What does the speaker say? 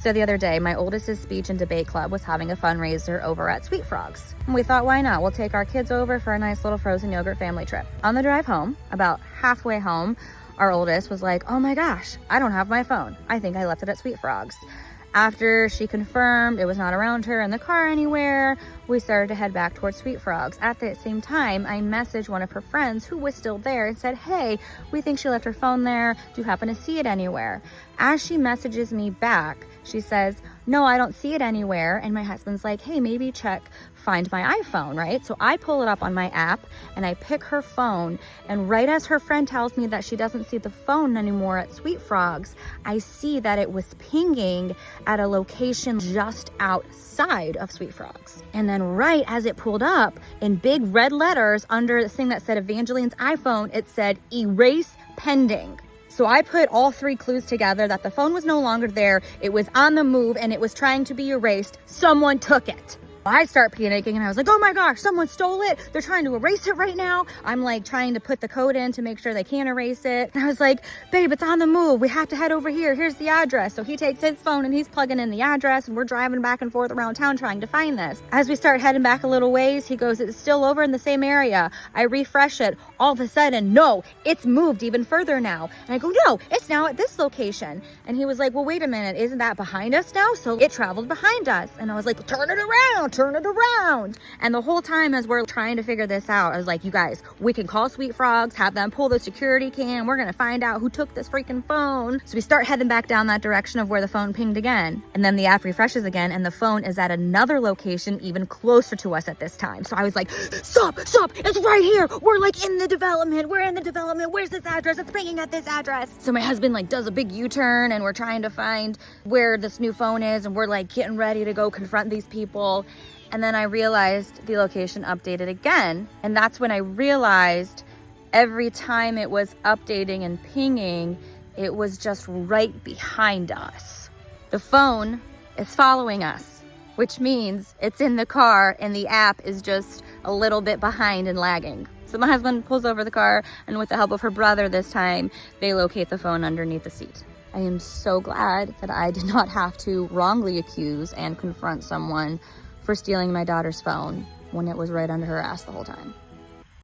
So the other day, my oldest's speech and debate club was having a fundraiser over at Sweet Frogs. And we thought, why not? We'll take our kids over for a nice little frozen yogurt family trip. On the drive home, about halfway home, our oldest was like, oh my gosh, I don't have my phone. I think I left it at Sweet Frogs. After she confirmed it was not around her in the car anywhere, we started to head back towards Sweet Frogs. At the same time, I messaged one of her friends who was still there and said, hey, we think she left her phone there. Do you happen to see it anywhere? As she messages me back, she says, no, I don't see it anywhere. And my husband's like, hey, maybe check Find My iPhone, right? So I pull it up on my app and I pick her phone. And right as her friend tells me that she doesn't see the phone anymore at Sweet Frogs, I see that it was pinging at a location just outside of Sweet Frogs. And then right as it pulled up in big red letters under this thing that said Evangeline's iPhone, it said erase pending. So I put all three clues together that the phone was no longer there, it was on the move, and it was trying to be erased. Someone took it. I start panicking and I was like, oh my gosh, someone stole it. They're trying to erase it right now. I'm like trying to put the code in to make sure they can't erase it. And I was like, babe, it's on the move. We have to head over here. Here's the address. So he takes his phone and he's plugging in the address and we're driving back and forth around town trying to find this. As we start heading back a little ways, he goes, it's still over in the same area. I refresh it. All of a sudden, no, it's moved even further now. And I go, no, it's now at this location. And he was like, well, wait a minute. Isn't that behind us now? So it traveled behind us. And I was like, turn it around. Turn it around. And the whole time as we're trying to figure this out, I was like, you guys, we can call Sweet Frogs, have them pull the security cam. We're going to find out who took this freaking phone. So we start heading back down that direction of where the phone pinged again. And then the app refreshes again and the phone is at another location even closer to us at this time. So I was like, stop, it's right here. We're like in the development. We're in the development. Where's this address? It's pinging at this address. So my husband like does a big U-turn and we're trying to find where this new phone is. And we're like getting ready to go confront these people. And then I realized the location updated again. And that's when I realized every time it was updating and pinging, it was just right behind us. The phone is following us, which means it's in the car and the app is just a little bit behind and lagging. So my husband pulls over the car and with the help of her brother this time, they locate the phone underneath the seat. I am so glad that I did not have to wrongly accuse and confront someone for stealing my daughter's phone when it was right under her ass the whole time.